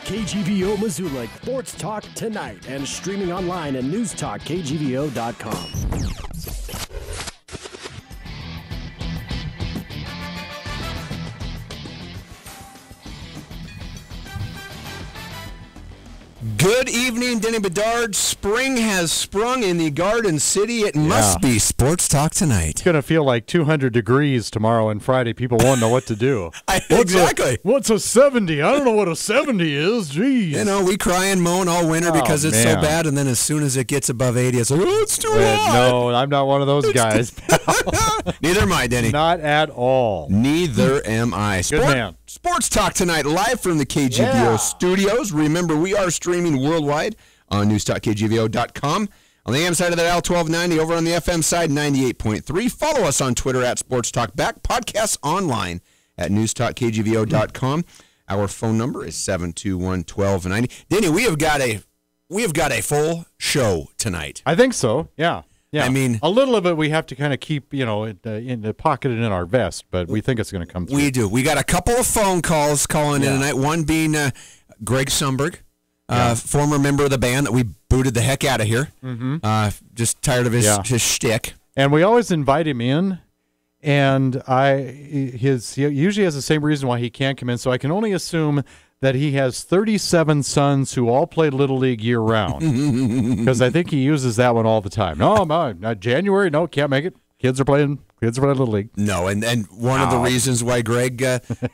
KGVO Missoula Sports Talk Tonight and streaming online at Newstalk, KGVO.com. Good evening, Denny Bedard. Spring has sprung in the Garden City. It must be Sports Talk Tonight. It's going to feel like 200 degrees tomorrow and Friday. People won't know what to do. Exactly. What's a 70? I don't know what a 70 is. Jeez. You know, we cry and moan all winter because it's so bad, and then as soon as it gets above 80, it's like, oh, it's too hot. No, I'm not one of those guys. Neither am I, Denny. Not at all. Neither am I. Good man. Sports Talk Tonight, live from the KGVO studios. Remember, we are streaming worldwide on newstalkkgvo.com. On the AM side of that, Al 1290. Over on the FM side, 98.3. Follow us on Twitter at Sports Talk Back. Podcasts online at newstalkkgvo.com. Our phone number is 721-1290. Denny, we have got a full show tonight. I think so. Yeah. Yeah, I mean, a little of it we have to kind of keep, pocketed in our vest, but we think it's going to come through. We do. We got a couple of phone calls calling in tonight. One being Greg Sumberg, former member of the band that we booted the heck out of here. Just tired of his shtick. And we always invite him in, and he usually has the same reason why he can't come in. So I can only assume that he has 37 sons who all play Little League year-round, because I think he uses that one all the time. No, not January. No, can't make it. Kids are playing Little League. No, and one of the reasons why Greg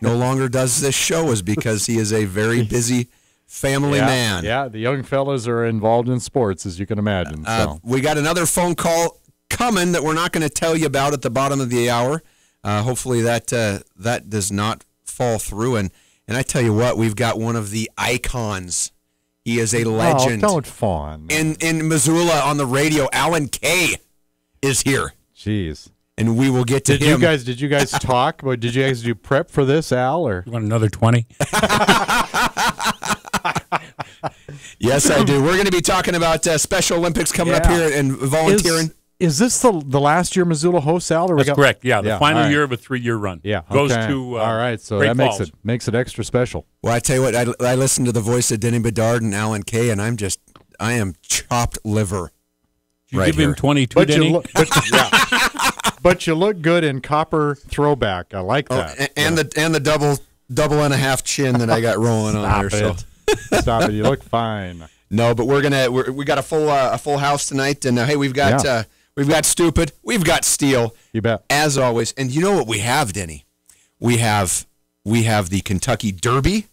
no longer does this show is because he is a very busy family man. Yeah, the young fellas are involved in sports, as you can imagine. We got another phone call coming that we're not going to tell you about at the bottom of the hour. Hopefully that does not fall through. And I tell you what, we've got one of the icons. He is a legend. Oh, don't fawn. In Missoula on the radio, Alan Kay is here. Jeez. And we will get to him. Did you guys talk? Did you guys do prep for this, Al? Or you want another 20? Yes, I do. We're going to be talking about Special Olympics coming up here and volunteering. Is this the last year Missoula hosts, Al? That's correct. Yeah, the final year of a 3-year run. Yeah, goes to all right. So Great that Falls. makes it extra special. Well, I tell you what, I listened to the voice of Denny Bedard and Alan Kay, and I am chopped liver. You give him 22, Denny. But you look good in copper throwback. I like that. And the double and a half chin that I got rolling on there. Stop it! You look fine. No, but we got a full house tonight, and hey, we've got Stupid, we've got Steel. You bet. As always, and you know what we have, Denny? We have the Kentucky Derby,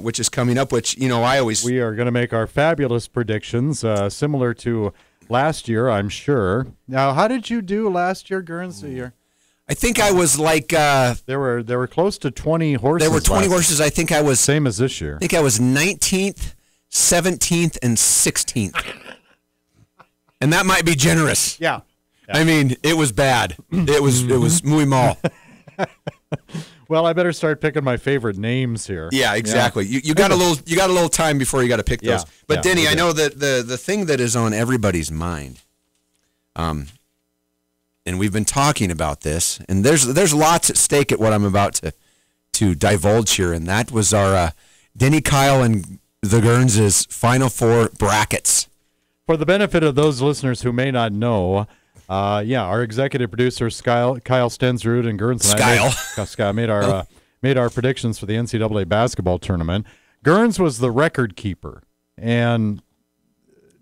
which is coming up. Which we are going to make our fabulous predictions, similar to last year, I'm sure. Now, how did you do last year, Guernsey? I think I was like there were close to 20 horses. There were 20 horses. I think I was same as this year. I think I was 19th, 17th, and 16th. And that might be generous. Yeah. I mean, it was bad. It was muy mal. Well, I better start picking my favorite names here. Yeah, exactly. You got a little time before you got to pick those. But Denny, I know that the thing that is on everybody's mind, and we've been talking about this, and there's lots at stake at what I'm about to divulge here, and that was our Denny, Kyle, and the Guerns' Final Four brackets. For the benefit of those listeners who may not know, our executive producer Kyle Stensrud and Guerns and I made our predictions for the NCAA basketball tournament. Guerns was the record keeper, and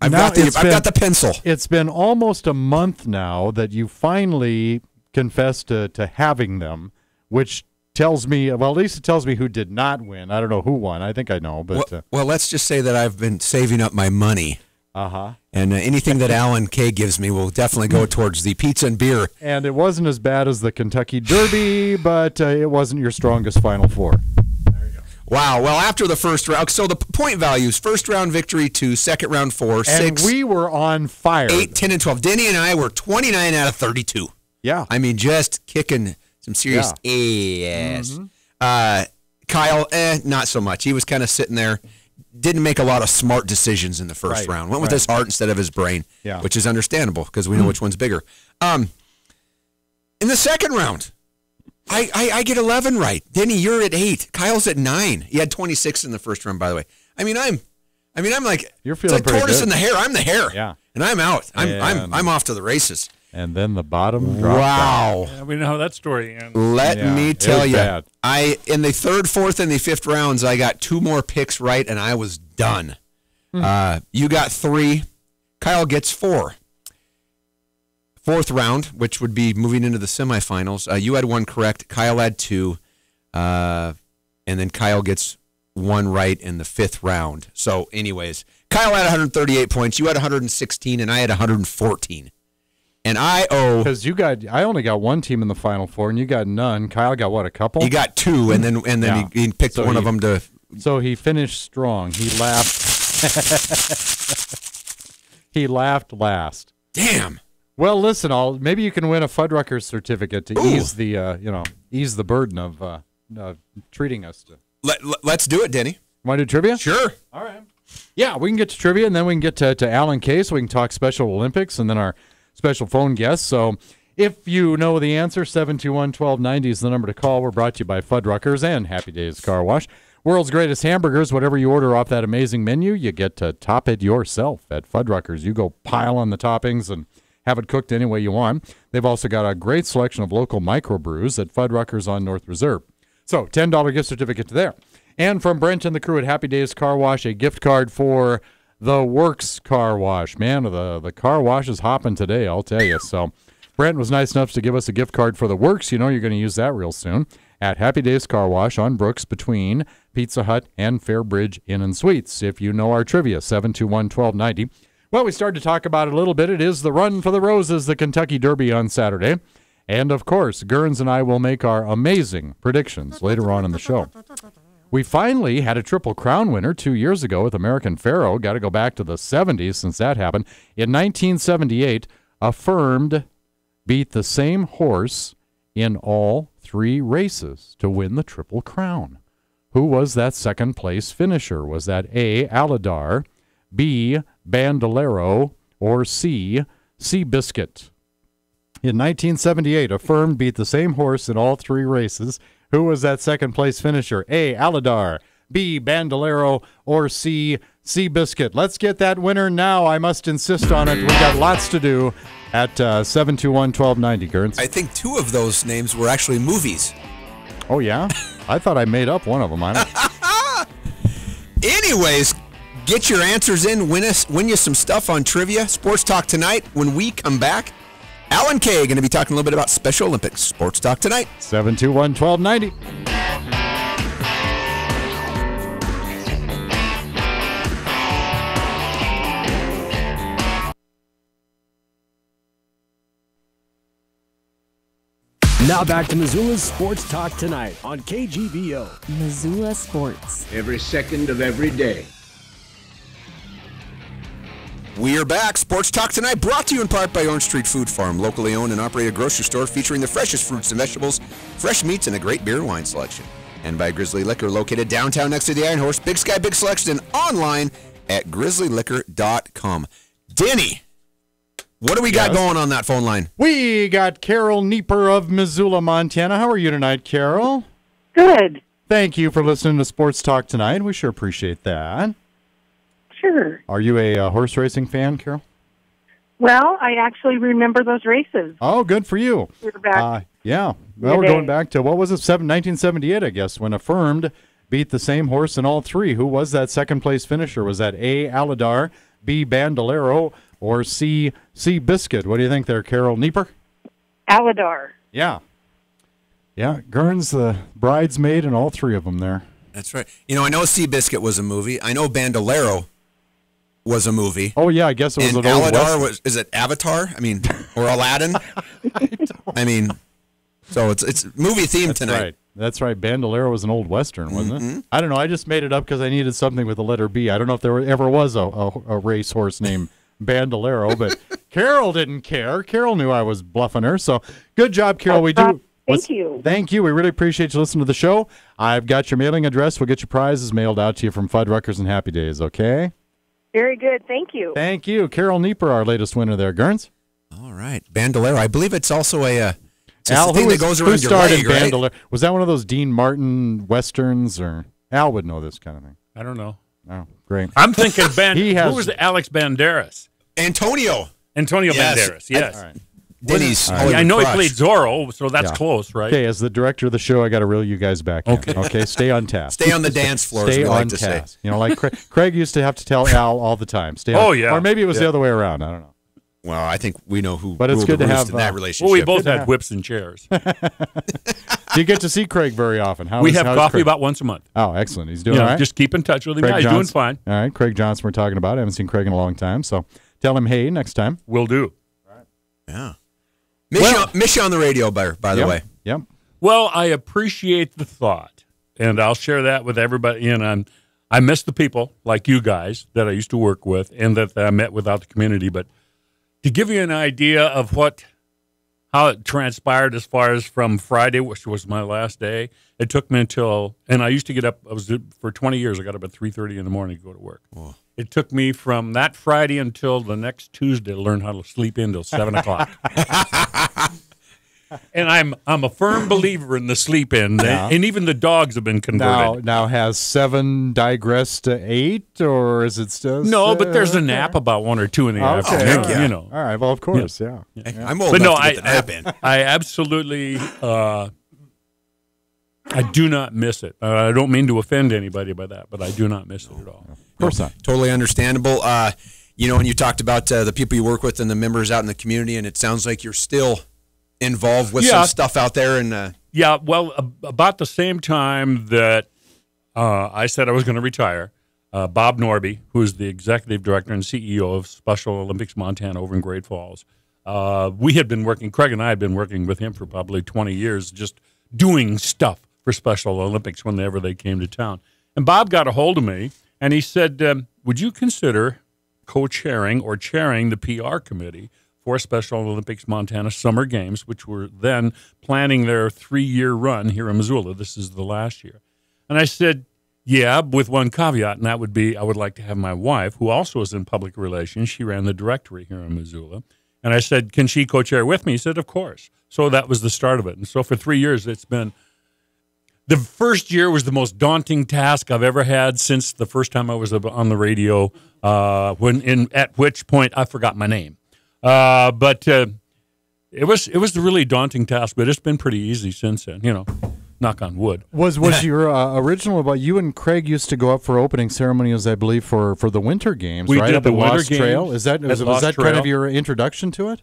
I've got the pencil. It's been almost a month now that you finally confessed to having them, which tells me, well, at least it tells me who did not win. I don't know who won. I think I know, but well, let's just say that I've been saving up my money. And anything that Alan Kay gives me will definitely go towards the pizza and beer. And it wasn't as bad as the Kentucky Derby, but it wasn't your strongest Final Four. There you go. Wow. Well, after the first round, so the point values: first round victory to second round 4, 6. And we were on fire. 8, 10, and 12. Denny and I were 29 out of 32. Yeah. I mean, just kicking some serious ass. Kyle, not so much. He was kind of sitting there. Didn't make a lot of smart decisions in the first round. Went with his heart instead of his brain, which is understandable because we know which one's bigger. In the second round, I get 11 right. Denny, you're at 8. Kyle's at 9. He had 26 in the first round, by the way. I'm like, you're feeling it's like tortoise good. in the hare. I'm the hare. Yeah. And I'm out. I'm off to the races. And then the bottom dropped Wow. down. Yeah, we know how that story ends. Let me tell you, bad. in the third, fourth, and the fifth rounds, I got 2 more picks right, and I was done. You got 3. Kyle gets 4. Fourth round, which would be moving into the semifinals, you had 1 correct. Kyle had 2. And then Kyle gets 1 right in the 5th round. So, anyways, Kyle had 138 points. You had 116, and I had 114. And I owe... Because I only got 1 team in the Final Four, and you got none. Kyle got, what, a couple? He got 2, and then he picked one of them to... So he finished strong. He laughed. He laughed last. Damn. Well, listen, maybe you can win a Fuddruckers certificate to ease the burden of treating us to. Let's do it, Denny. Want to do trivia? Sure. All right. Yeah, we can get to trivia, and then we can get to Alan Kay, so we can talk Special Olympics, and then our special phone guest. So if you know the answer, 721-1290 is the number to call. We're brought to you by Fuddruckers and Happy Days Car Wash. World's greatest hamburgers. Whatever you order off that amazing menu, you get to top it yourself at Fuddruckers. You go pile on the toppings and have it cooked any way you want. They've also got a great selection of local microbrews at Fuddruckers on North Reserve. So, $10 gift certificate to there. And from Brent and the crew at Happy Days Car Wash, a gift card for the Works Car Wash. Man, the car wash is hopping today, I'll tell you. So, Brent was nice enough to give us a gift card for the Works. You know you're going to use that real soon. At Happy Days Car Wash on Brooks between Pizza Hut and Fairbridge Inn and Suites. If you know our trivia, 721-1290. Well, we started to talk about it a little bit. It is the Run for the Roses, the Kentucky Derby on Saturday. And, of course, Gurns and I will make our amazing predictions later on in the show. We finally had a Triple Crown winner 2 years ago with American Pharoah. Got to go back to the 70s since that happened. In 1978, Affirmed beat the same horse in all 3 races to win the Triple Crown. Who was that second-place finisher? Was that A, Aladar, B, Bandolero, or C, Seabiscuit? In 1978, Affirmed beat the same horse in all 3 races. Who was that second-place finisher? A, Aladar, B, Bandolero, or C, Seabiscuit? Let's get that winner now. I must insist on it. We've got lots to do at 721-1290, Gurns. I think 2 of those names were actually movies. Oh, yeah? I thought I made up one of them. Anyways, get your answers in. Win you some stuff on trivia. Sports Talk tonight. When we come back, Alan Kay going to be talking a little bit about Special Olympics. Sports Talk tonight. 721-1290. Now back to Missoula's Sports Talk tonight on KGVO. Missoula Sports. Every second of every day. We are back. Sports Talk tonight brought to you in part by Orange Street Food Farm, locally owned and operated grocery store featuring the freshest fruits and vegetables, fresh meats, and a great beer and wine selection. And by Grizzly Liquor, located downtown next to the Iron Horse. Big Sky, big selection, and online at grizzlyliquor.com. Denny, what do we got going on that phone line? We got Carol Nieper of Missoula, Montana. How are you tonight, Carol? Good. Thank you for listening to Sports Talk tonight. We sure appreciate that. Sure. Are you a horse racing fan, Carol? Well, I actually remember those races. Oh, good for you. We're back. Yeah. Well, we're going back to, what was it, 1978, I guess, when Affirmed beat the same horse in all 3. Who was that second-place finisher? Was that A, Aladar, B, Bandolero, or C, Seabiscuit? What do you think there, Carol Nieper? Aladar. Yeah. Yeah, Gurns, the bridesmaid, and all 3 of them there. That's right. You know, I know Seabiscuit was a movie. I know Bandolero was a movie. Oh, yeah, I guess it was and an old Aladar is it Avatar? I mean, or Aladdin? I mean, so it's movie themed tonight. Right. That's right. Bandolero was an old Western, wasn't it? I don't know. I just made it up because I needed something with the letter B. I don't know if there ever was a racehorse named Bandolero, but Carol didn't care. Carol knew I was bluffing her. So good job, Carol. We do. Thank you. Thank you. We really appreciate you listening to the show. I've got your mailing address. We'll get your prizes mailed out to you from Fuddruckers and Happy Days, okay? Very good. Thank you. Thank you. Carol Nieper, our latest winner there, Gurns. All right. Bandolero. I believe it's also a It's the thing that goes around your leg, right? Bandolier? Was that one of those Dean Martin westerns, or Al would know this kind of thing? I don't know. Oh, great. I'm thinking who was Alex Banderas? Antonio Banderas, yes. All right. Denny's. I know he played Zorro, so that's close, right? Okay, as the director of the show, I got to reel you guys back in. Okay, stay on task. Stay on the dance floor, Stay as we on like to task. say. You know, like Craig used to have to tell Al all the time. Stay on. Oh, yeah. Or maybe it was the other way around. I don't know. Well, I think we know who But it's ruled good the to roost have, in that relationship. Well, we both had whips and chairs. Do you get to see Craig very often? We have coffee about once a month. Oh, excellent. He's doing all right? Just keep in touch with him. Craig He's doing fine. All right, Craig Johnson we're talking about. I haven't seen Craig in a long time, so tell him hey next time. Will do. Yeah. Miss you on the radio, by the way. Yep. Well, I appreciate the thought, and I'll share that with everybody. And I miss the people like you guys that I used to work with and that I met without the community. But to give you an idea of how it transpired as far as from Friday, which was my last day, it took me and I used to get up, for 20 years, I got up at 3:30 in the morning to go to work. Oh. It took me from that Friday until the next Tuesday to learn how to sleep in till 7 o'clock. And I'm a firm believer in the sleep in, and even the dogs have been converted. Now has 7 digressed to 8, or is it still? No, but there's a nap about 1 or 2 in the afternoon. Yeah. You know. All right. Well, of course, yeah. I'm old enough to get the nap in. I absolutely. I do not miss it. I don't mean to offend anybody by that, but I do not miss it at all. Of course not. Totally understandable. And you talked about the people you work with and the members out in the community, and it sounds like you're still involved with some stuff out there. And well, about the same time that I said I was going to retire, Bob Norby, who is the executive director and CEO of Special Olympics Montana over in Great Falls, Craig and I had been working with him for probably 20 years, just doing stuff for Special Olympics whenever they came to town. And Bob got a hold of me, and he said, would you consider co-chairing or chairing the PR committee for Special Olympics Montana Summer Games, which were then planning their 3-year run here in Missoula. This is the last year. And I said, yeah, with one caveat, and that would be I would like to have my wife, who also is in public relations. She ran the directory here in Missoula. And I said, can she co-chair with me? He said, of course. So that was the start of it. And so for 3 years, it's been the first year was the most daunting task I've ever had since the first time I was on the radio, at which point I forgot my name. But it was the really daunting task, but it's been pretty easy since then, knock on wood. Was your original about you and Craig used to go up for opening ceremonies, I believe, for the Winter Games, we right? did Up the at Winter Lost Games Trail? Was that kind of your introduction to it?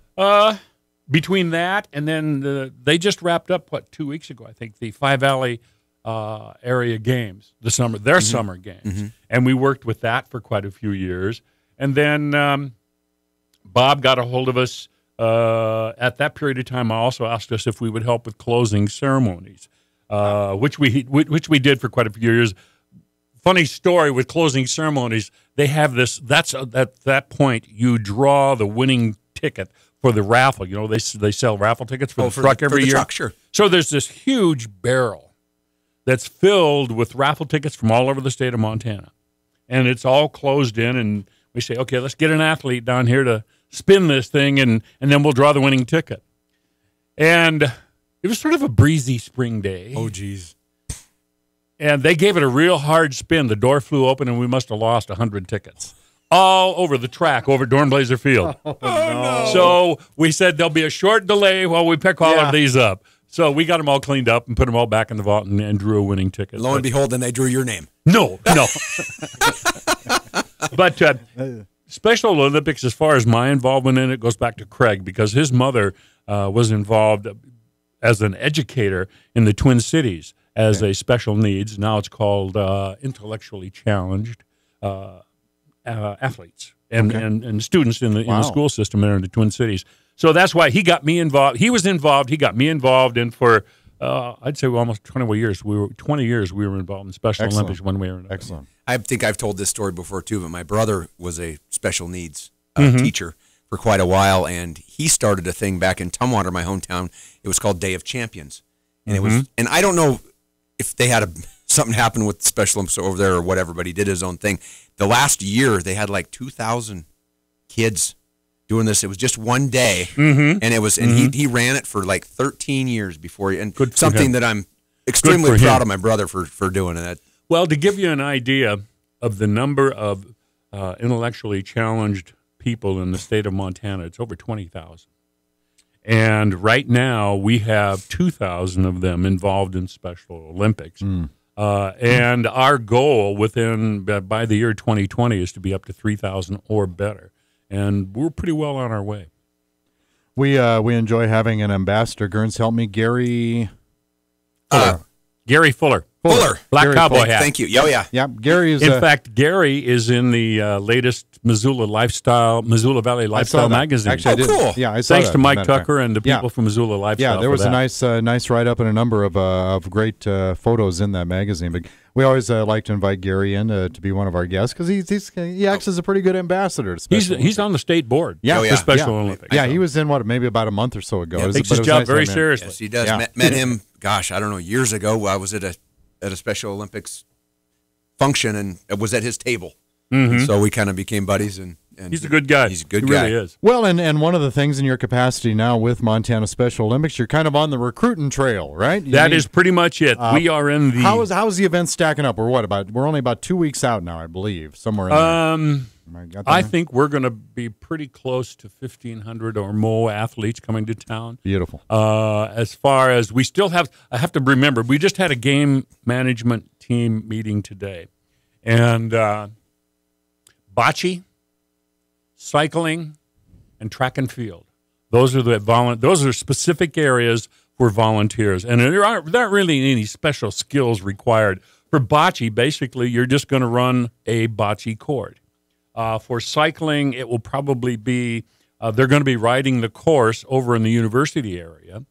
Between that and then they just wrapped up, 2 weeks ago, I think, the Five Valley area games, their summer games. And we worked with that for quite a few years. And then Bob got a hold of us at that period of time. Also asked us if we would help with closing ceremonies, which we did for quite a few years. Funny story with closing ceremonies. They have this. That's at that point you draw the winning ticket for the raffle. They sell raffle tickets for the truck every year. Truck, sure. So there's this huge barrel that's filled with raffle tickets from all over the state of Montana, and it's all closed in. And we say, okay, let's get an athlete down here to spin this thing, and then we'll draw the winning ticket. And it was sort of a breezy spring day. Oh, geez. And they gave it a real hard spin. The door flew open, and we must have lost 100 tickets all over the track over at Dornblaser Field. Oh, no. So we said there'll be a short delay while we pick all of these up. So we got them all cleaned up and put them all back in the vault and drew a winning ticket. Lo and behold, then they drew your name. No. But Special Olympics, as far as my involvement in it, goes back to Craig, because his mother was involved as an educator in the Twin Cities as a special needs. Now it's called intellectually challenged athletes and students in the school system there in the Twin Cities. So that's why he got me involved. He was involved. He got me involved, and for I'd say almost 20 years. We were involved in Special Olympics one way or another. Excellent. I think I've told this story before too, but my brother was a special needs teacher for quite a while, and he started a thing back in Tumwater, my hometown. It was called Day of Champions, and it was. And I don't know if they had something happen with Special Olympics over there or whatever, but he did his own thing. The last year, they had like 2,000 kids doing this. It was just one day, and it was, and he ran it for like 13 years before, and Good for something him. that I'm extremely Good for proud him. of my brother for doing it. Well, to give you an idea of the number of intellectually challenged people in the state of Montana, it's over 20,000. And right now, we have 2,000 of them involved in Special Olympics. And our goal by the year 2020 is to be up to 3,000 or better. And we're pretty well on our way. We enjoy having an ambassador. Gurns, help me, Gary. Gary Fuller. Black Gary cowboy Fuller. hat. Thank you. Oh, yeah. Yeah, Gary is. In fact, Gary is in the latest Missoula Valley Lifestyle magazine. Actually, I did. cool. Yeah, I saw Thanks that, to Mike as a matter of Tucker and the people from Missoula Lifestyle. Yeah, there was for a that. nice write up and a number of great photos in that magazine. But we always like to invite Gary in to be one of our guests because he acts as a pretty good ambassador. To He's on the state board for Special Olympics. Yeah, he was in maybe about a month or so ago. Takes his job very seriously. Yes, he does. Yeah. Met him, gosh, I don't know, years ago. I was at a Special Olympics function and it was at his table. And so we kind of became buddies. And He's a good guy. He's a good he guy. Really is. Well, and one of the things in your capacity now with Montana Special Olympics, you're kind of on the recruiting trail, right? That is pretty much it. We are in the. How's the event stacking up? We're only about 2 weeks out now, I believe, somewhere in there. I think we're going to be pretty close to 1,500 or more athletes coming to town. Beautiful. As far as we still have, I have to remember, we just had a game management team meeting today. And bocce, cycling, and track and field. Those are specific areas for volunteers. And there aren't really any special skills required. For bocce, basically, you're just going to run a bocce court. For cycling, it will probably be they're going to be riding the course over in the university area,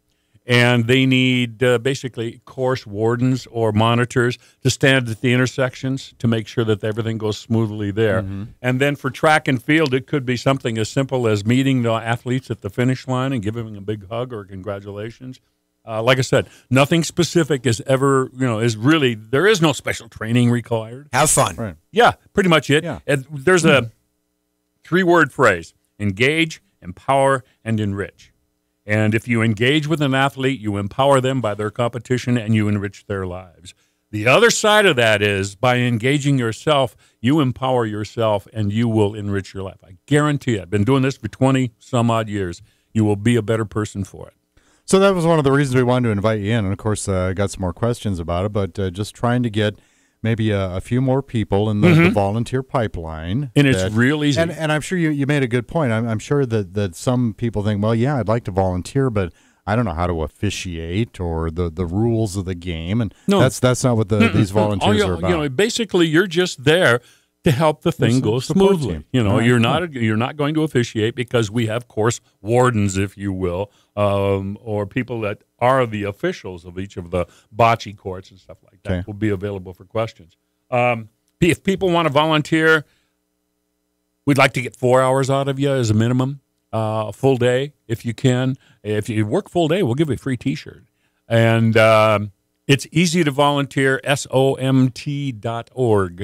and they need basically course wardens or monitors to stand at the intersections to make sure that everything goes smoothly there. And then for track and field, it could be something as simple as meeting the athletes at the finish line and giving them a big hug or congratulations. Like I said, nothing specific is ever, there is no special training required. have fun. Right. Yeah, pretty much it. Yeah. And there's a 3-word phrase: engage, empower, and enrich. And if you engage with an athlete, you empower them by their competition and you enrich their lives. The other side of that is by engaging yourself, you empower yourself and you will enrich your life. I guarantee it. I've been doing this for 20 some odd years. You will be a better person for it. So that was one of the reasons we wanted to invite you in. And, of course, I got some more questions about it, but just trying to get maybe a few more people in the volunteer pipeline. And it's real easy. And I'm sure you made a good point. I'm sure that some people think, well, yeah, I'd like to volunteer, but I don't know how to officiate or the rules of the game. And that's not what these volunteers are about. Basically, you're just there to help the thing go smoothly. Team. You're not going to officiate because we have course wardens, if you will, or people that are the officials of each of the bocce courts and stuff like that will be available for questions. If people want to volunteer, we'd like to get 4 hours out of you as a minimum, a full day if you can. If you work full day, we'll give you a free T-shirt. And it's easy to volunteer, SOMT.org.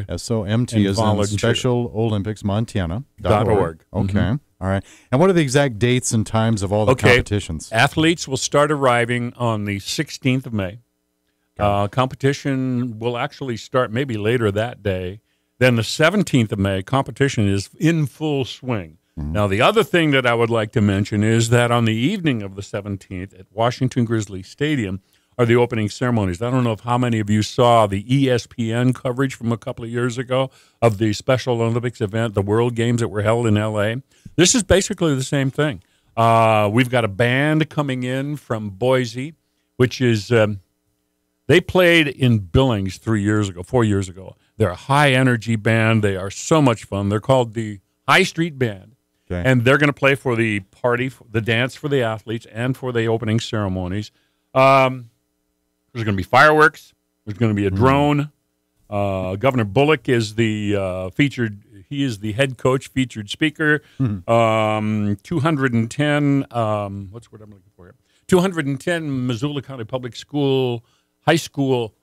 SOMT is in Special Olympics Montana.org. Okay. All right. And what are the exact dates and times of all the competitions? Athletes will start arriving on the 16th of May. Competition will actually start maybe later that day. Then the 17th of May, competition is in full swing. Now, the other thing that I would like to mention is that on the evening of the 17th at Washington Grizzly Stadium are the opening ceremonies. I don't know how many of you saw the ESPN coverage from a couple of years ago of the Special Olympics event, the World Games that were held in L.A. This is basically the same thing. We've got a band coming in from Boise, which is they played in Billings 4 years ago. They're a high-energy band. They are so much fun. They're called the High Street Band. Okay. And they're going to play for the party, the dance for the athletes, and for the opening ceremonies. There's going to be fireworks. There's going to be a drone. Governor Bullock is the featured. He is the head coach, featured speaker. 210. What's what I'm looking for here? 210 Missoula County Public School, high school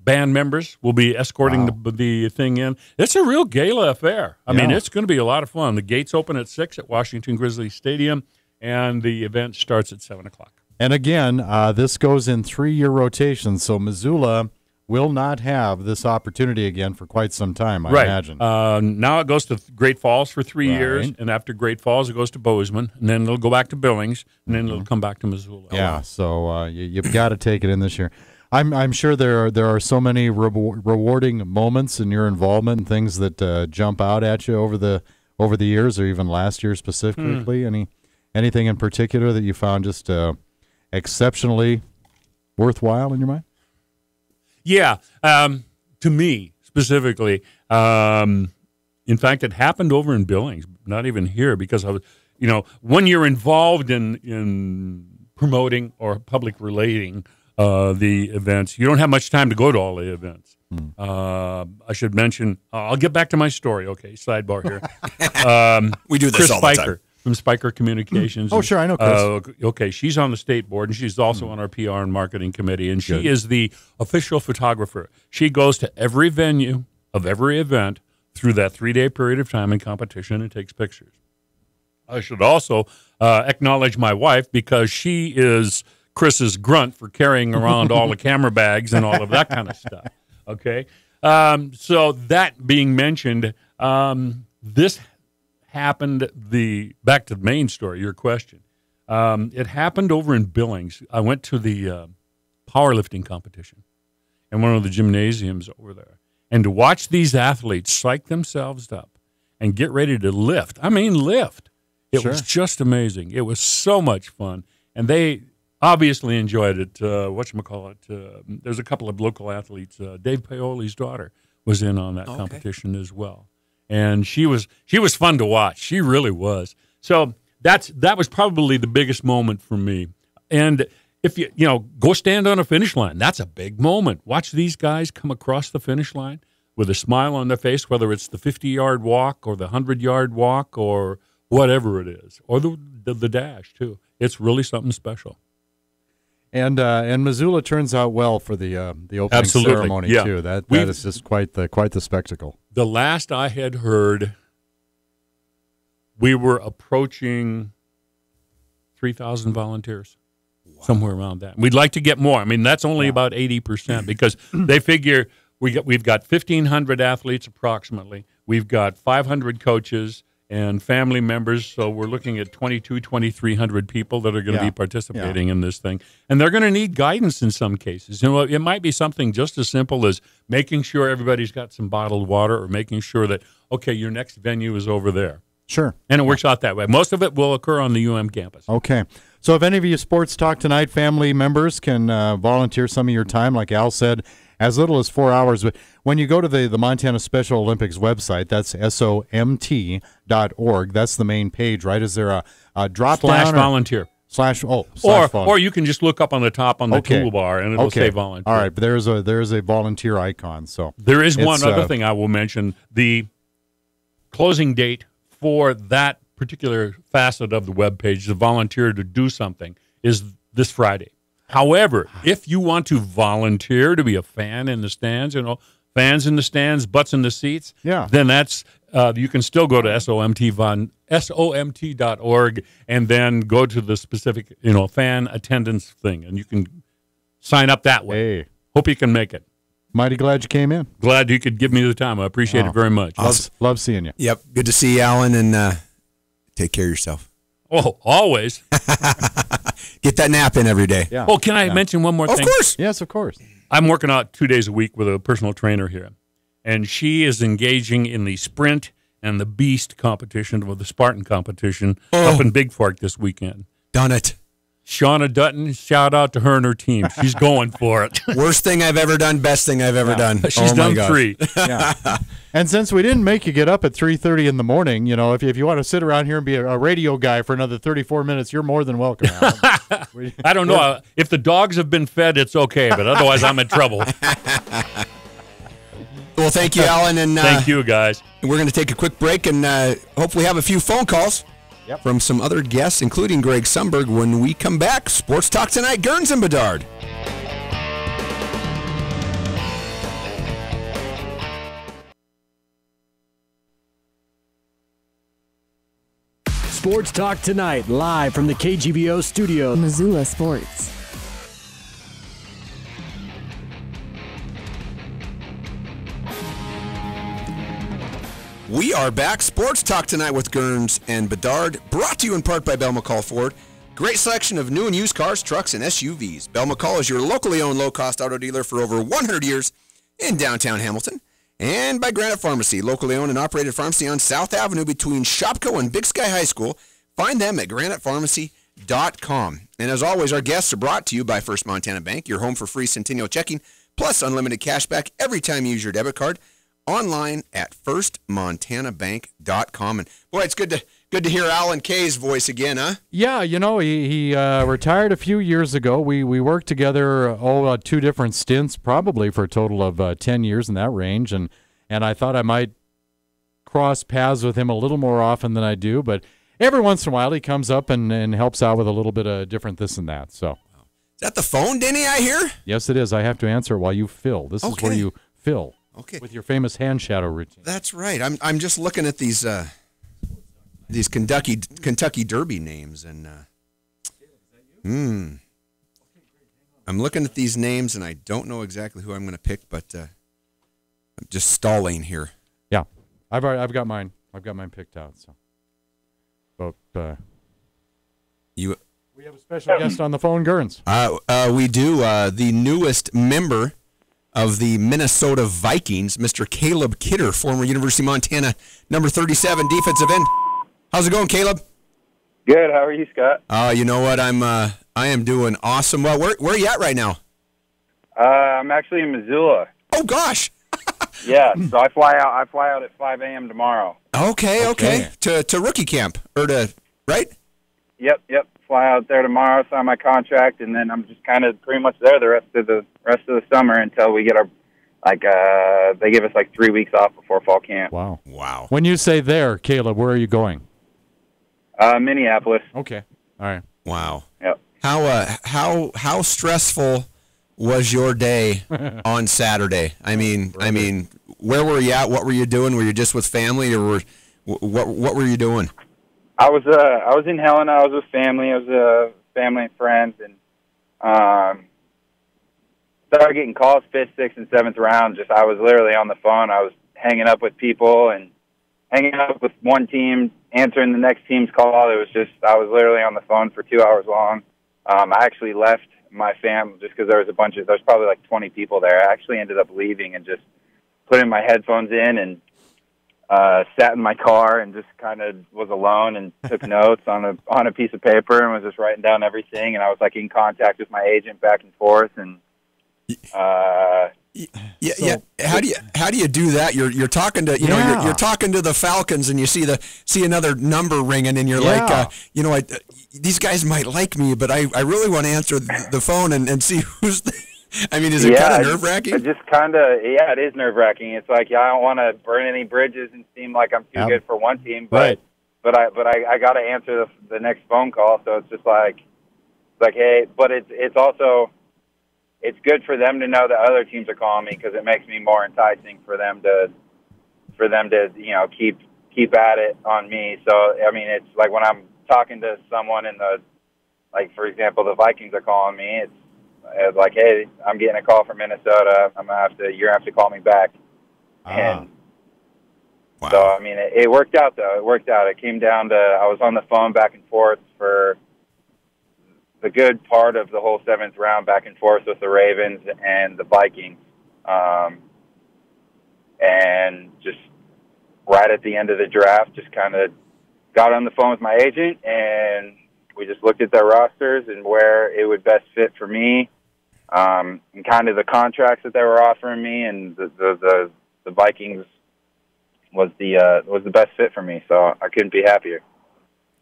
band members will be escorting the thing in. It's a real gala affair. I mean, it's going to be a lot of fun. The gates open at 6 at Washington Grizzly Stadium, and the event starts at 7 o'clock. And again, this goes in 3-year rotations, so Missoula will not have this opportunity again for quite some time, I imagine. Now it goes to Great Falls for 3 years, and after Great Falls, it goes to Bozeman, and then it'll go back to Billings, and then it'll come back to Missoula. Yeah, so you've got to take it in this year. I'm sure there are so many rewarding moments in your involvement and things that jump out at you over the years, or even last year specifically. Anything in particular that you found just exceptionally worthwhile in your mind? Yeah, to me specifically. In fact, it happened over in Billings, not even here, because I was, when you're involved in promoting or public relating the events, you don't have much time to go to all the events. I should mention, I'll get back to my story. Okay, sidebar here. We do this Chris all the Spiker time. From Spiker Communications. Oh, sure, I know Chris. Okay, she's on the state board, and she's also on our PR and marketing committee, and she is the official photographer. She goes to every venue of every event through that 3-day period of time in competition and takes pictures. I should also acknowledge my wife, because she is Chris's grunt for carrying around all the camera bags and all of that kind of stuff. Okay? So that being mentioned, this happened, back to the main story, your question. It happened over in Billings. I went to the powerlifting competition in one of the gymnasiums over there. And to watch these athletes psych themselves up and get ready to lift. I mean, lift. It was just amazing. It was so much fun. And they obviously enjoyed it. There's a couple of local athletes. Dave Paoli's daughter was in on that competition as well. And she was fun to watch. She really was. So that was probably the biggest moment for me. And if you go stand on a finish line, that's a big moment. Watch these guys come across the finish line with a smile on their face, whether it's the 50-yard walk or the 100-yard walk or whatever it is, or the dash too. It's really something special. And Missoula turns out well for the opening ceremony too. That is just quite the spectacle. The last I had heard, we were approaching 3,000 volunteers, somewhere around that. We'd like to get more. I mean, that's only about 80% because they figure we've got 1,500 athletes approximately. We've got 500 coaches and family members, so we're looking at 2,300 people that are going to be participating in this thing. And they're going to need guidance in some cases. It might be something just as simple as making sure everybody's got some bottled water or making sure that, okay, your next venue is over there. Sure. And it works out that way. Most of it will occur on the UM campus. Okay. So if any of you Sports Talk Tonight family members can volunteer some of your time, like Al said, as little as 4 hours. But when you go to the Montana Special Olympics website, that's SOMT.org. That's the main page, right? Is there a drop down? /volunteer. Or you can just look up on the top on the toolbar and it'll say volunteer. All right, but there is a volunteer icon. So there is one other thing I will mention. The closing date for that particular facet of the webpage, the volunteer to do something, is this Friday. However, if you want to volunteer to be a fan in the stands, fans in the stands, butts in the seats, then that's you can still go to SOMT.org and then go to the specific fan attendance thing, and you can sign up that way. Hey. Hope you can make it. Mighty glad you came in. Glad you could give me the time. I appreciate it very much. Awesome. Love seeing you. Yep. Good to see you, Alan, and take care of yourself. Oh, always. Get that nap in every day. Yeah. Oh, can I mention one more thing? Of course. Yes, of course. I'm working out 2 days a week with a personal trainer here, and she is engaging in the sprint and the beast competition, or the Spartan competition, up in Big Fork this weekend. Done it. Shauna Dutton, shout out to her and her team. She's going for it. Worst thing I've ever done, best thing I've ever done. She's done 3. Yeah. And since we didn't make you get up at 3:30 in the morning, if you want to sit around here and be a radio guy for another 34 minutes, you're more than welcome, Alan. I don't know. If the dogs have been fed, it's okay, but otherwise I'm in trouble. Well, thank you, Alan. And thank you, guys. We're going to take a quick break and hopefully have a few phone calls from some other guests, including Greg Sundberg. When we come back, Sports Talk Tonight, Gerns and Bedard. Sports Talk Tonight, live from the KGVO studio. Missoula Sports. We are back. Sports Talk Tonight with Gerns and Bedard, brought to you in part by Bell McCall Ford. Great selection of new and used cars, trucks, and SUVs. Bell McCall is your locally owned low-cost auto dealer for over 100 years in downtown Hamilton. And by Granite Pharmacy, locally owned and operated pharmacy on South Avenue between Shopko and Big Sky High School. Find them at granitepharmacy.com. And as always, our guests are brought to you by First Montana Bank, your home for free Centennial checking, plus unlimited cash back every time you use your debit card. Online at firstmontanabank.com. And boy, it's good to hear Alan Kay's voice again, huh? Yeah, he retired a few years ago. We worked together 2 different stints, probably for a total of 10 years in that range, and I thought I might cross paths with him a little more often than I do, but every once in a while he comes up and helps out with a little bit of different this and that. So, is that the phone, Denny, I hear? Yes, it is. I have to answer while you fill. This is where you fill. Okay. With your famous hand shadow routine. That's right. I'm just looking at these Kentucky Derby names, and I'm looking at these names, and I don't know exactly who I'm going to pick, but I'm just stalling here. Yeah, I've got mine. I've got mine picked out. So, but we have a special guest on the phone, Gerns. We do. The newest member of the Minnesota Vikings, Mr. Caleb Kidder, former University of Montana, number 37 defensive end. How's it going, Caleb? Good. How are you, Scott? You know what? I am doing awesome. Well, where are you at right now? I'm actually in Missoula. Oh gosh. Yeah. So I fly out at 5 a.m. tomorrow. Okay. To rookie camp right? Yep. Fly out there tomorrow, sign my contract, and then I'm just kind of pretty much there the rest of the summer until we get our they give us 3 weeks off before fall camp. Wow. When you say there, Caleb, where are you going? Minneapolis. Okay. All right. Wow. Yep. How stressful was your day on Saturday? I mean, where were you at? What were you doing? Were you just with family, or what were you doing? I was in Helena. I was with family. I was family and friends, and started getting calls 5th, 6th, and 7th round. I was literally on the phone. I was hanging up with people and hanging up with one team, answering the next team's call. It was I was literally on the phone for 2 hours long. I actually left my fam just because there's probably 20 people there. I actually ended up leaving and just putting my headphones in and sat in my car and just kind of was alone and took notes on a piece of paper and was just writing down everything. And I was in contact with my agent back and forth. And How do you do that? You're talking to you're talking to the Falcons, and you see another number ringing, and you're these guys might like me, but I really want to answer the phone and see who's. Is it kind of nerve-wracking? It is nerve-wracking. It's I don't want to burn any bridges and seem like I'm too good for one team, but I got to answer the next phone call. So it's just hey, but it's also it's good for them to know that other teams are calling me because it makes me more enticing for them to keep at it on me. So it's when I'm talking to someone in the for example, the Vikings are calling me. It's hey, I'm getting a call from Minnesota. You're gonna have to call me back. And wow. So it worked out though. It worked out. It came down to I was on the phone back and forth for the good part of the whole 7th round, back and forth with the Ravens and the Vikings. And just right at the end of the draft, just kind of got on the phone with my agent, and we just looked at their rosters and where it would best fit for me, and kind of the contracts that they were offering me, and the Vikings was the best fit for me. So I couldn't be happier.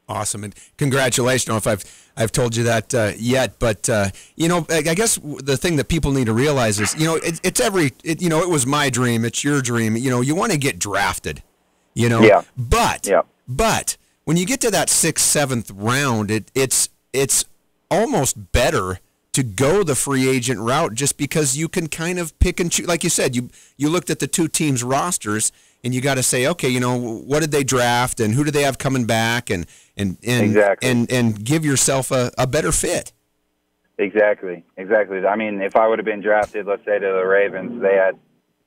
Awesome, and congratulations. I don't know if I've told you that yet, but I guess the thing that people need to realize is, it was my dream, it's your dream. You want to get drafted, Yeah. But when you get to that 6th, 7th round, it's almost better to go the free agent route, just because you can kind of pick and choose. Like you said, you looked at the two teams' rosters, and you got to say, okay, what did they draft and who do they have coming back, and Exactly. and give yourself a better fit. Exactly. I mean, if I would have been drafted, let's say, to the Ravens, they had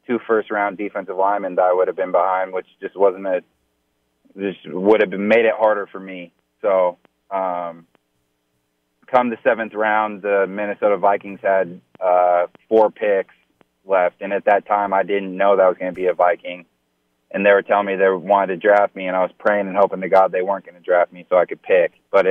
2 first-round defensive linemen that I would have been behind, which just would have made it harder for me. So, come the 7th round, the Minnesota Vikings had 4 picks left, and at that time, I didn't know that I was going to be a Viking. And they were telling me they wanted to draft me, and I was praying and hoping to God they weren't going to draft me so I could pick. But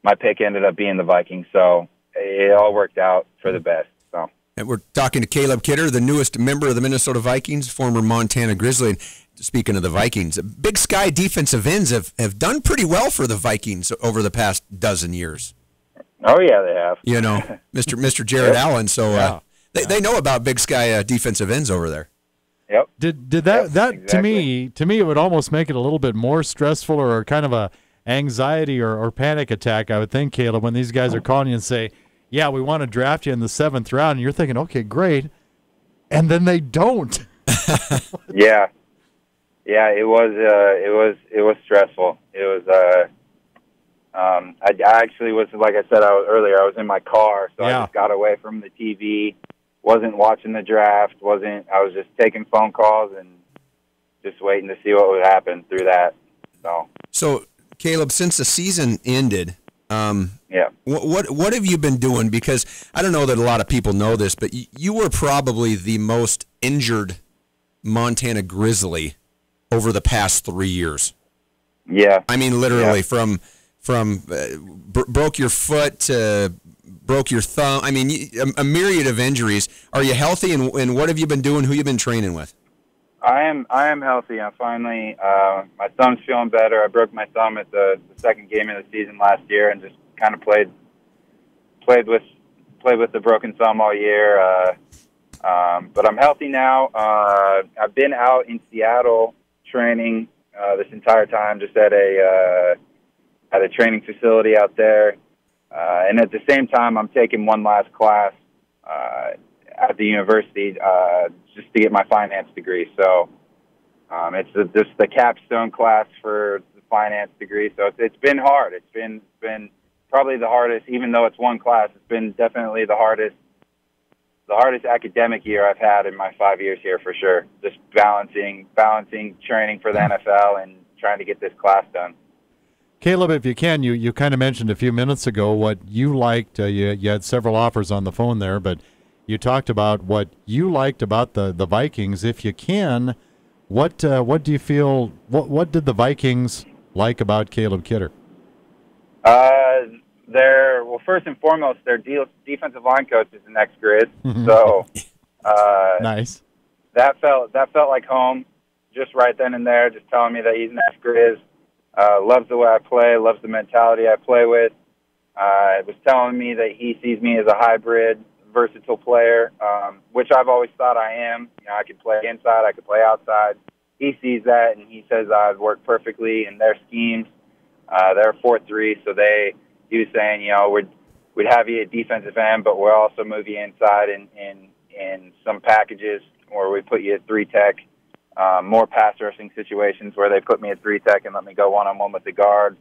my pick ended up being the Vikings, so it all worked out for the best. So. And we're talking to Caleb Kidder, the newest member of the Minnesota Vikings, former Montana Grizzly. And speaking of the Vikings, Big Sky defensive ends have done pretty well for the Vikings over the past dozen years. Oh, yeah, they have. Mr. Jared Allen. So they know about Big Sky defensive ends over there. Yep. Did that exactly. to me it would almost make it a little bit more stressful or kind of a anxiety or panic attack, I would think, Caleb, when these guys are calling you and say, yeah, we want to draft you in the 7th round, and you're thinking, okay, great, and then they don't. Yeah, it was stressful. It was I actually was, like I said earlier, I was in my car, so I just got away from the TV, wasn't watching the draft, I was just taking phone calls and just waiting to see what would happen through that. So Caleb, since the season ended, what have you been doing? Because I don't know that a lot of people know this, but you were probably the most injured Montana Grizzly over the past 3 years. Yeah. I mean, literally from broke your foot to broke your thumb. I mean, a myriad of injuries. Are you healthy, and what have you been doing? Who you been training with? I am healthy. I'm finally my thumb's feeling better. I broke my thumb at the second game of the season last year, and just kind of played with the broken thumb all year. But I'm healthy now. I've been out in Seattle training this entire time, just at a training facility out there, and at the same time, I'm taking one last class at the university just to get my finance degree. So it's just the capstone class for the finance degree. So it's been hard. It's been probably the hardest, even though it's one class. It's been definitely the hardest academic year I've had in my 5 years here, for sure. Just balancing training for the NFL and trying to get this class done. Caleb, if you can, you kind of mentioned a few minutes ago what you liked. You had several offers on the phone there, but you talked about what you liked about the Vikings. If you can, what do you feel? What did the Vikings like about Caleb Kidder? First and foremost, their defensive line coach is an ex-Griz, so nice. That felt like home, just right then and there. Just telling me that he's an ex-Griz, loves the way I play, loves the mentality I play with. It was telling me that he sees me as a hybrid, versatile player, which I've always thought I am. I could play inside, I could play outside. He sees that, and he says I'd work perfectly in their schemes. They're 4-3, so he was saying, we'd have you at defensive end, but we'll also move you inside in some packages where we put you at 3-tech, more pass rushing situations where they put me at 3-tech and let me go one-on-one with the guard.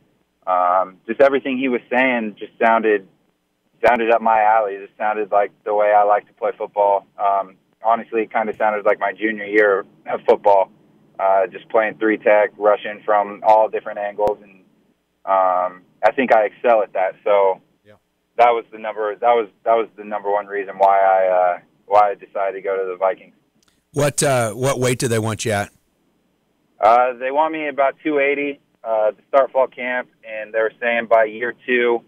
Just everything he was saying just sounded up my alley. It just sounded like the way I like to play football. Honestly, it kind of sounded like my junior year of football, just playing 3-tech, rushing from all different angles, and I think I excel at that. So that was the number one reason why I decided to go to the Vikings. What weight do they want you at? They want me about 280 to start fall camp, and they were saying by year 2.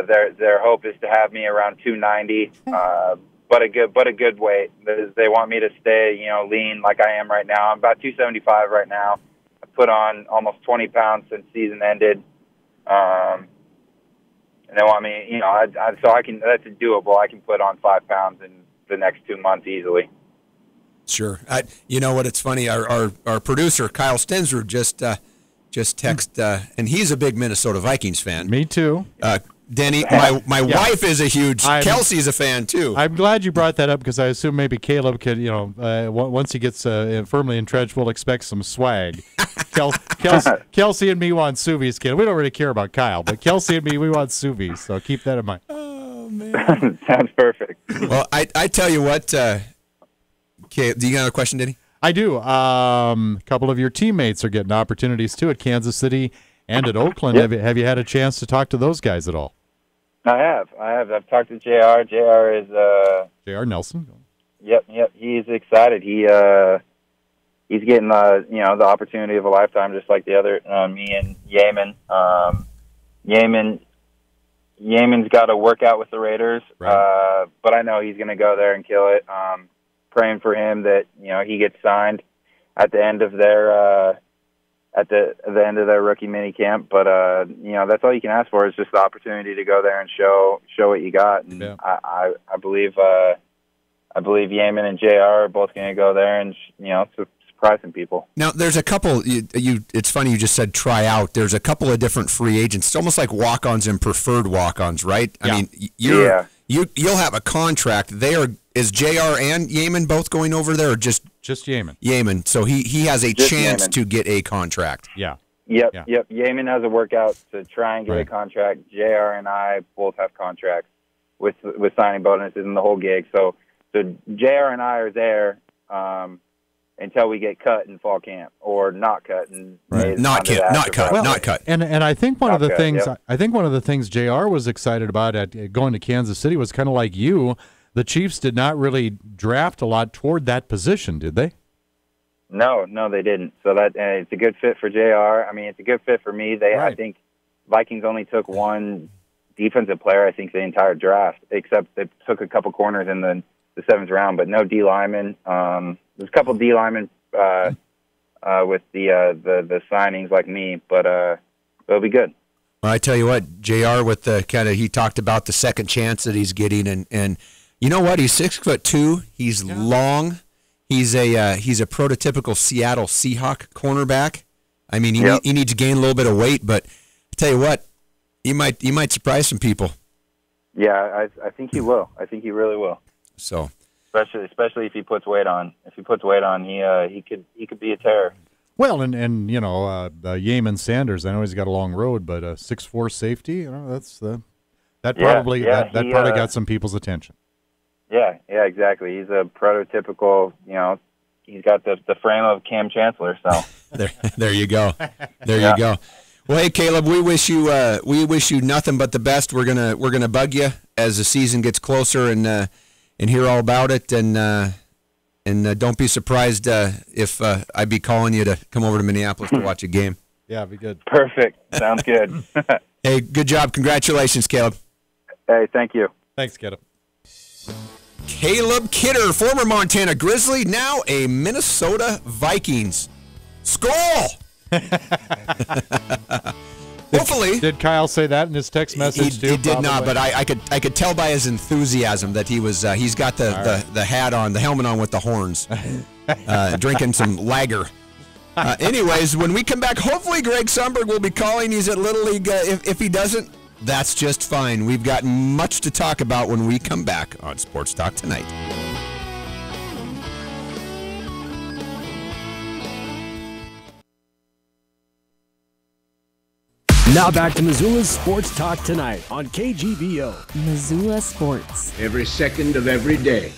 Their hope is to have me around 290, but a good weight. They want me to stay, lean like I am right now. I'm about 275 right now. I put on almost 20 pounds since season ended, and they want me, so I can. That's doable. I can put on 5 pounds in the next 2 months easily. Sure. You know what? It's funny. Our producer Kyle Stensrud just text, and he's a big Minnesota Vikings fan. Me too. Denny, my wife is a huge. Kelsey's a fan too. I'm glad you brought that up because I assume maybe Caleb could, once he gets firmly entrenched, we'll expect some swag. Kelsey and me want Suvi's kid. We don't really care about Kyle, but Kelsey and me, we want Suvi. So keep that in mind. Oh man, sounds perfect. Well, I tell you what. Okay, do you got a question, Denny? I do. A couple of your teammates are getting opportunities too at Kansas City and at Oakland. Yep. Have you had a chance to talk to those guys at all? I have. I've talked to JR. JR is JR Nelson. Yep. He's excited. He's getting the opportunity of a lifetime, just like the other me and Yeaman. Yeaman's got to work out with the Raiders, right. But I know he's going to go there and kill it. Praying for him that he gets signed at the end of their end of their rookie mini camp. But that's all you can ask for is just the opportunity to go there and show what you got. And yeah. I believe Yeaman and JR are both going to go there and surprise some people. Now there's a couple. It's funny you just said try out. There's a couple of different free agents. It's almost like walk-ons and preferred walk-ons, right? Yeah. I mean, you'll have a contract. Is JR and Yeaman both going over there, or just Yeaman? Yeaman. So he has a chance Yeaman to get a contract. Yeah. Yep. Yeaman has a workout to try and get a contract. JR and I both have contracts with signing bonuses and the whole gig. So JR and I are there until we get cut in fall camp or not cut. Not cut. And I think one of the things yep. I think one of the things JR was excited about at going to Kansas City was kind of like you. The Chiefs did not really draft a lot toward that position, did they? No, they didn't. So that it's a good fit for JR. I mean, it's a good fit for me. I think Vikings only took one defensive player, I think, the entire draft, except they took a couple corners in the 7th round, but no D linemen. There's a couple D linemen with the signings like me, but it'll be good. Well, I tell you what, JR with the he talked about the second chance that he's getting, and you know what? He's 6'2". He's long. He's a prototypical Seattle Seahawk cornerback. I mean, he needs to gain a little bit of weight, but I tell you what, he might surprise some people. Yeah, I think he will. I think he really will. So, especially if he puts weight on. If he puts weight on, he could be a terror. Well, and Yeaman Sanders, I know he's got a long road, but 6'4" safety, that probably got some people's attention. Yeah, exactly. He's a prototypical, he's got the frame of Cam Chancellor. So there you go. You go. Well, hey Caleb, we wish you nothing but the best. We're gonna bug you as the season gets closer and hear all about it. And don't be surprised if I'd be calling you to come over to Minneapolis to watch a game. Yeah, it'd be good. Perfect. Sounds good. Hey, good job. Congratulations, Caleb. Hey, thank you. Thanks, Caleb. Caleb Kidder, former Montana Grizzly, now a Minnesota Vikings. Skol! Hopefully. Did Kyle say that in his text message too? He did not, but I could tell by his enthusiasm that he's got the hat on, the helmet on with the horns, drinking some lager. Anyways, when we come back, hopefully Greg Sundberg will be calling. He's at Little League. If he doesn't, that's just fine. We've got much to talk about when we come back on Sports Talk Tonight. Now back to Missoula's Sports Talk Tonight on KGVO. Missoula Sports. Every second of every day.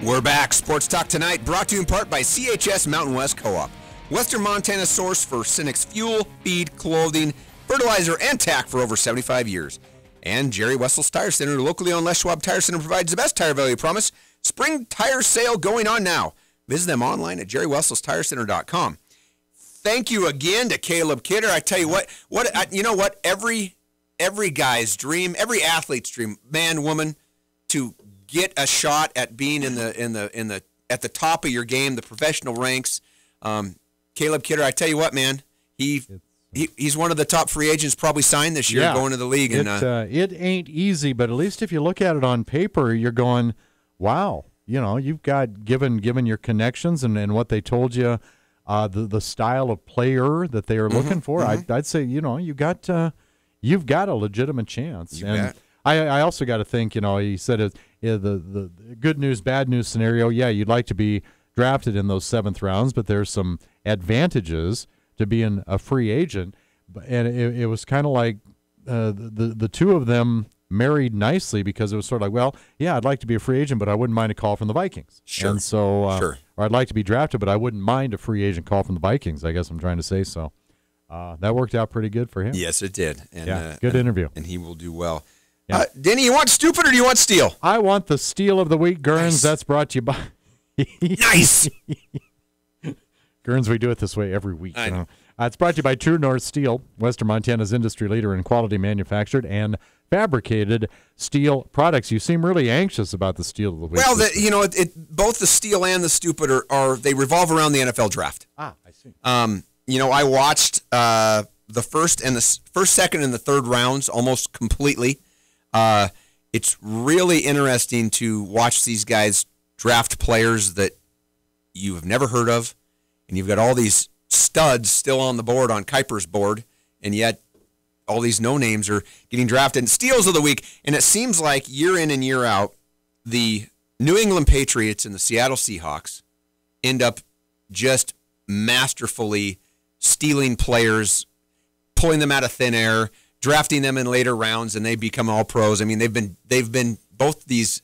We're back. Sports Talk Tonight, brought to you in part by CHS Mountain West Co-op. Western Montana's source for Cynic's fuel, feed, clothing, fertilizer, and tack for over 75 years. And Jerry Wessels Tire Center, locally owned Les Schwab Tire Center, provides the best tire value promise. Spring tire sale going on now. Visit them online at jerrywesselstirecenter.com. Thank you again to Caleb Kidder. I tell you what, every guy's dream, every athlete's dream, man, woman, to get a shot at being at the top of your game, the professional ranks. Caleb Kidder, I tell you what, man, he's one of the top free agents probably signed this year going to the league. It ain't easy, but at least if you look at it on paper, you're going, wow. You've got given your connections and what they told you the style of player that they are looking for, I'd say, you've got a legitimate chance. And I also got to think, he said the good news, bad news scenario. Yeah, you'd like to be drafted in those 7th rounds, but there's some advantages to being a free agent. And it was kind of like the two of them married nicely, because it was sort of like, well, yeah, I'd like to be a free agent, but I wouldn't mind a call from the Vikings. Sure. And so, sure. Or I'd like to be drafted, but I wouldn't mind a free agent call from the Vikings, I guess I'm trying to say. So that worked out pretty good for him. Yes, it did. And, good interview. And he will do well. Yeah. Denny, you want stupid or do you want steal? I want the steal of the week, Gurns. Nice. That's brought to you by... Nice. Gurns, we do it this way every week. I know. It's brought to you by True North Steel, Western Montana's industry leader in quality manufactured and fabricated steel products. You seem really anxious about the steal of the week. Well, both the steal and the stupid they revolve around the NFL draft. I see. I watched the first, second, and the third rounds almost completely. It's really interesting to watch these guys draft players that you have never heard of, and you've got all these studs still on the board, on Kuiper's board, and yet all these no-names are getting drafted. And steals of the week, and it seems like year in and year out, the New England Patriots and the Seattle Seahawks end up just masterfully stealing players, pulling them out of thin air, drafting them in later rounds, and they become all pros. I mean, they've been both these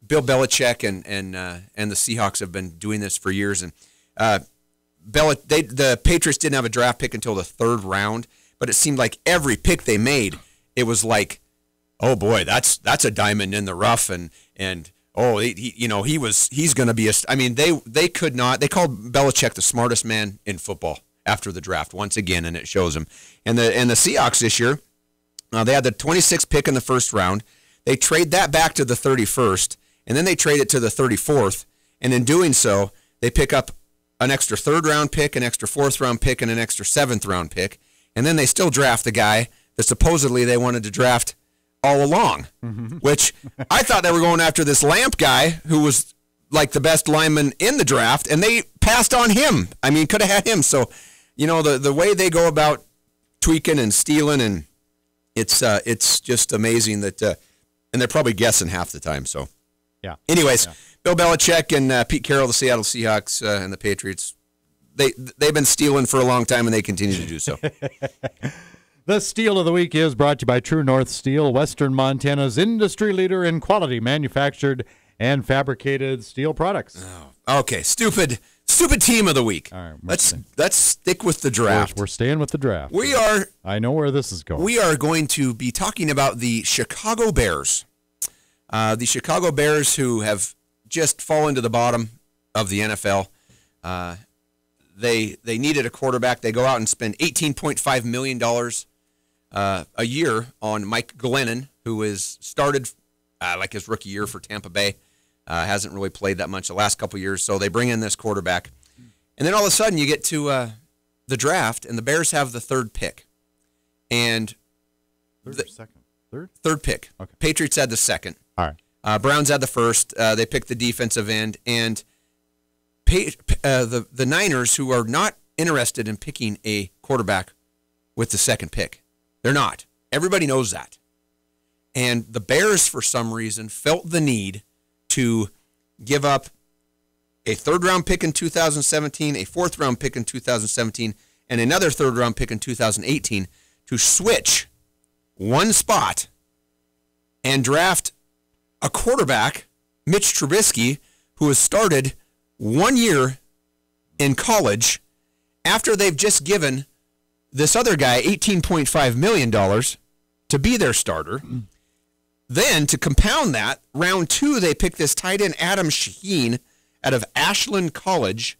Bill Belichick and the Seahawks have been doing this for years. And the Patriots didn't have a draft pick until the 3rd round, but it seemed like every pick they made, it was like, oh boy, that's a diamond in the rough, and he's going to be I mean, they could not. They called Belichick the smartest man in football after the draft once again, and it shows him. And the Seahawks this year, they had the 26th pick in the 1st round. They trade that back to the 31st, and then they trade it to the 34th. And in doing so, they pick up an extra 3rd round pick, an extra 4th round pick, and an extra 7th round pick. And then they still draft the guy that supposedly they wanted to draft all along, which I thought they were going after this Lamp guy who was like the best lineman in the draft, and they passed on him. I mean, could have had him. So, the way they go about tweaking and stealing, and it's just amazing that, and they're probably guessing half the time. So, yeah. Anyways, Bill Belichick and Pete Carroll, the Seattle Seahawks and the Patriots, they've been stealing for a long time, and they continue to do so. The steal of the week is brought to you by True North Steel, Western Montana's industry leader in quality manufactured and fabricated steel products. Oh, okay, stupid team of the week. All right, let's stick with the draft. We're staying with the draft. I know where this is going. We are going to be talking about the Chicago Bears. The Chicago Bears, who have just fallen to the bottom of the NFL. They needed a quarterback. They go out and spend $18.5 million a year on Mike Glennon, who is started like his rookie year for Tampa Bay. Hasn't really played that much the last couple years, so they bring in this quarterback. And then all of a sudden you get to the draft, and the Bears have the 3rd pick. And Third pick. Okay. Patriots had the 2nd. All right. Browns had the 1st. They picked the defensive end. And the Niners, who are not interested in picking a quarterback with the 2nd pick. They're not. Everybody knows that. And the Bears, for some reason, felt the need to give up a 3rd-round pick in 2017, a 4th-round pick in 2017, and another 3rd-round pick in 2018 to switch one spot and draft a quarterback, Mitch Trubisky, who has started 1 year in college after they've just given this other guy $18.5 million to be their starter. Then, to compound that, round 2, they picked this tight end, Adam Shaheen, out of Ashland College,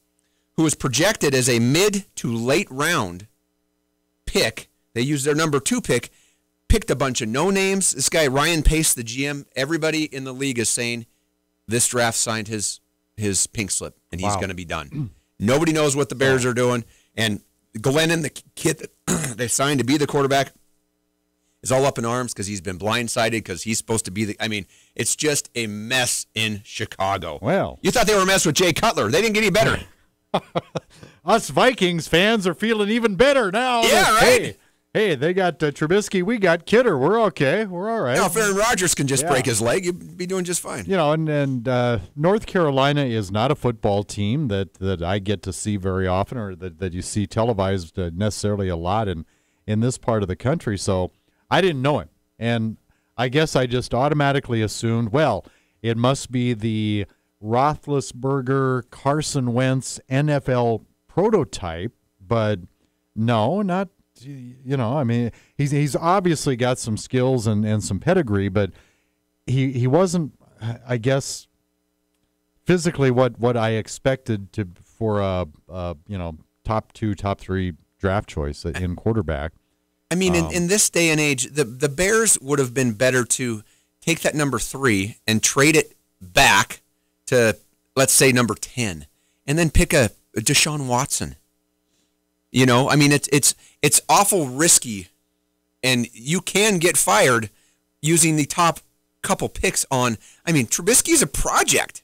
who was projected as a mid to late round pick. They used their number 2 pick, picked a bunch of no-names. This guy, Ryan Pace, the GM, everybody in the league is saying this draft signed his pink slip, and he's going to be done. Nobody knows what the Bears are doing. And Glennon, the kid that they signed to be the quarterback, is all up in arms because he's been blindsided because he's supposed to be it's just a mess in Chicago. Well, you thought they were a mess with Jay Cutler. They didn't get any better. us Vikings fans are feeling even better now. Yeah, right? Hey, they got Trubisky, we got Kidder. We're okay. We're all right. Now, if Aaron Rodgers can just break his leg, you'd be doing just fine. And North Carolina is not a football team that I get to see very often, or that you see televised necessarily a lot in this part of the country. So I didn't know him. And I guess I just automatically assumed, well, it must be the Roethlisberger, Carson Wentz NFL prototype. But no, not. I mean, he's obviously got some skills and some pedigree, but he wasn't, I guess, physically what I expected for a top 2, top 3 draft choice in quarterback. I mean, in this day and age, the Bears would have been better to take that number 3 and trade it back to, let's say, number 10, and then pick a Deshaun Watson. I mean, it's awful risky, and you can get fired using the top couple picks on. I mean, Trubisky's a project,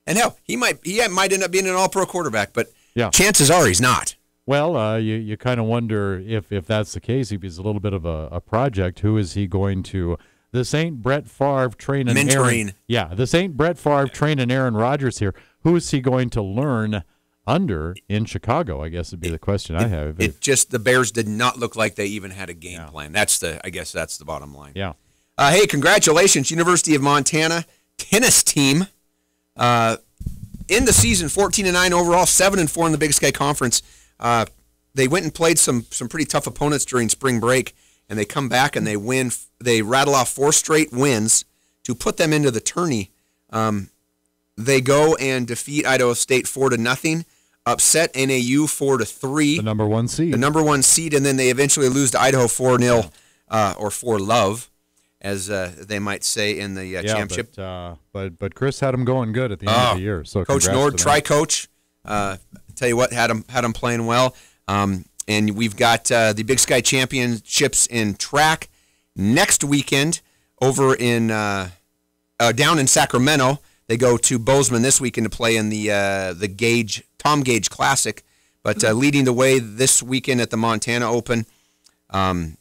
and hell, he might end up being an All-Pro quarterback, but chances are he's not. Well, you kind of wonder if that's the case. If he's a little bit of a project, who is he going to? This ain't Brett Favre training mentoring. This ain't Brett Favre training Aaron Rodgers here. Who is he going to learn under in Chicago, I guess would be the question I have. The Bears did not look like they even had a game plan. I guess that's the bottom line. Yeah. Hey, congratulations, University of Montana tennis team. In the season, 14-9 overall, 7-4 in the Big Sky Conference. They went and played some pretty tough opponents during spring break, and they come back and they win. They rattle off 4 straight wins to put them into the tourney. They go and defeat Idaho State 4-0. Upset NAU 4-3. The number 1 seed. And then they eventually lose to Idaho 4-0, or 4-love, as they might say in the championship. But Chris had them going good at the end of the year. So Coach Nord, tri-coach, tell you what, had them playing well. And we've got the Big Sky Championships in track next weekend over in down in Sacramento. They go to Bozeman this weekend to play in the Tom Gage Classic. But leading the way this weekend at the Montana Open, Brendan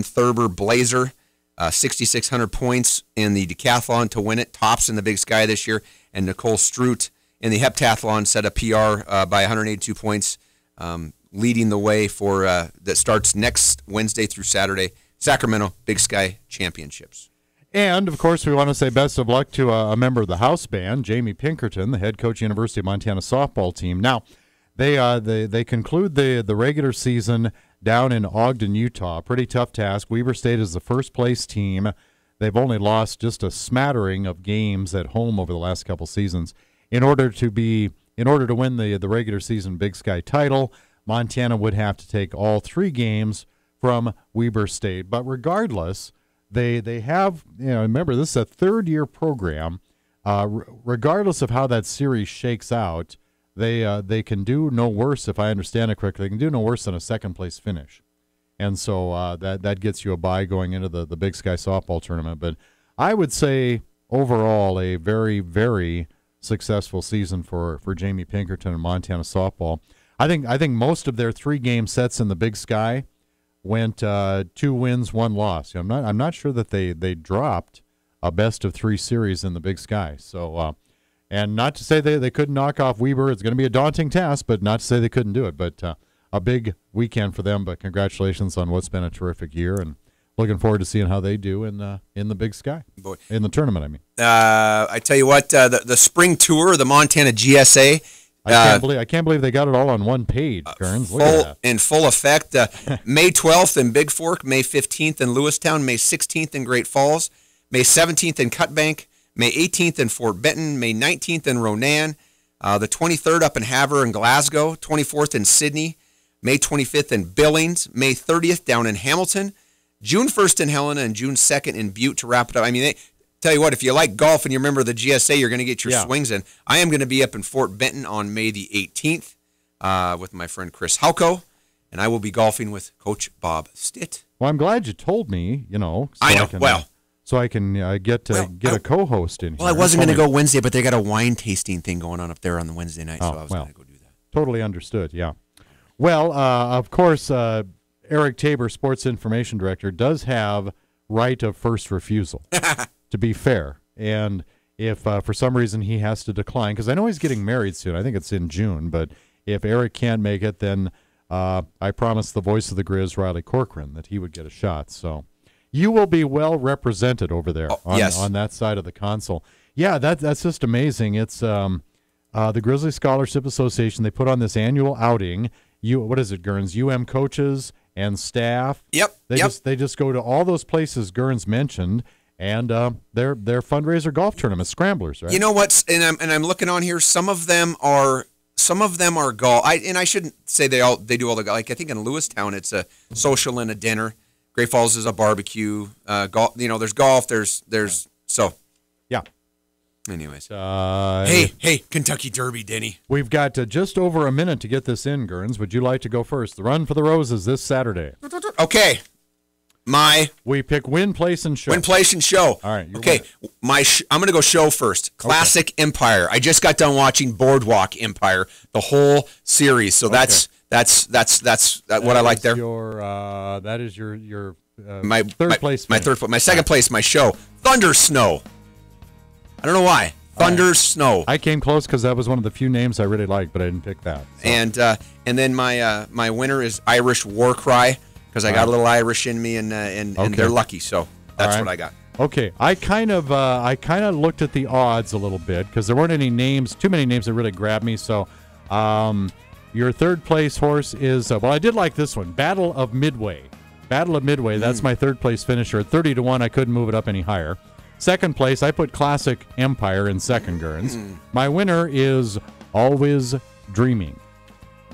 Thurber Blazer, 6,600 points in the decathlon to win it, tops in the Big Sky this year. And Nicole Strout in the heptathlon set a PR by 182 points, leading the way for that starts next Wednesday through Saturday, Sacramento Big Sky Championships. And, of course, we want to say best of luck to a member of the house band, Jamie Pinkerton, the head coach, University of Montana softball team. Now, they conclude the regular season down in Ogden, Utah. Pretty tough task. Weber State is the first-place team. They've only lost just a smattering of games at home over the last couple seasons. In order to win the regular season Big Sky title, Montana would have to take all 3 games from Weber State. But regardless, They have, remember, this is a third-year program. Regardless of how that series shakes out, they can do no worse, if I understand it correctly. They can do no worse than a second-place finish. And so that gets you a bye going into the Big Sky softball tournament. But I would say, overall, a very, very successful season for Jamie Pinkerton and Montana softball. I think most of their 3-game sets in the Big Sky went 2 wins, 1 loss. I'm not sure that they dropped a best-of-3 series in the Big Sky. So, and not to say they couldn't knock off Weber. It's going to be a daunting task, but not to say they couldn't do it. But a big weekend for them. But congratulations on what's been a terrific year, and looking forward to seeing how they do in the Big Sky. Boy. In the tournament, I mean. I tell you what, the spring tour, the Montana GSA. I can't believe they got it all on one page, Kearns. Look at that. In full effect. May 12th in Big Fork, May 15th in Lewistown, May 16th in Great Falls, May 17th in Cutbank, May 18th in Fort Benton, May 19th in Ronan, the 23rd up in Havre and Glasgow, 24th in Sydney, May 25th in Billings, May 30th down in Hamilton, June 1st in Helena, and June 2nd in Butte to wrap it up. I mean, tell you what, if you like golf and you're a member of the GSA, you're going to get your swings in. I am going to be up in Fort Benton on May the 18th with my friend Chris Halko, and I will be golfing with Coach Bob Stitt. Well, I'm glad you told me, so I know, so I can get a co-host in here. Well, I wasn't going to go Wednesday, but they got a wine tasting thing going on up there on the Wednesday night, so I was going to go do that. Totally understood, yeah. Well, of course, Eric Tabor, Sports Information Director, does have right of first refusal, to be fair. And if for some reason he has to decline, because I know he's getting married soon. I think it's in June. But if Eric can't make it, then I promised the voice of the Griz, Riley Corcoran, that he would get a shot. So you will be well represented over there on that side of the console. Yeah, that's just amazing. It's the Grizzly Scholarship Association. They put on this annual outing. What is it, Gurns? coaches and staff. Yep. They just go to all those places Gurns mentioned, and they're fundraiser golf tournaments, scramblers, right? You know what? And I'm looking on here. Some of them are golf. I shouldn't say they do all the golf. Like I think in Lewistown it's a social and a dinner. Great Falls is a barbecue. Golf. There's golf. There's so. Yeah. Anyways. Hey, Kentucky Derby, Denny. We've got just over a minute to get this in, Gurns. Would you like to go first? The Run for the Roses this Saturday. Okay. We pick win, place, and show. Win, place, and show. All right. Okay. I'm going to go show first. Classic Empire. I just got done watching Boardwalk Empire, the whole series. So that's what I like there. That is your my third place. My third. My second place. My show. Thunder Snow. I don't know why. Thunder Snow. I came close because that was one of the few names I really liked, but I didn't pick that. So. And then my winner is Irish War Cry because I got a little Irish in me and they're lucky. So that's what I got. Okay, I kind of looked at the odds a little bit because there weren't too many names that really grabbed me. So your third place horse is I did like this one, Battle of Midway. That's my third place finisher. 30-1. I couldn't move it up any higher. Second place, I put Classic Empire in second, Gurns. My winner is Always Dreaming.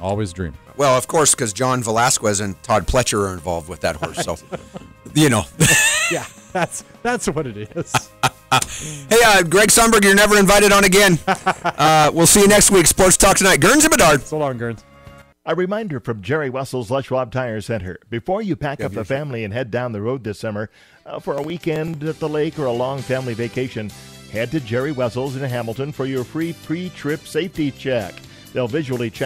Always Dream. Well, of course, because John Velasquez and Todd Pletcher are involved with that horse. So, Yeah, that's what it is. Hey, Greg Sundberg, you're never invited on again. We'll see you next week. Sports Talk Tonight. Gurns and Bedard. So long, Gurns. A reminder from Jerry Wessel's Les Schwab Tire Center. Before you pack up the family and head down the road this summer for a weekend at the lake or a long family vacation, head to Jerry Wessel's in Hamilton for your free pre-trip safety check. They'll visually check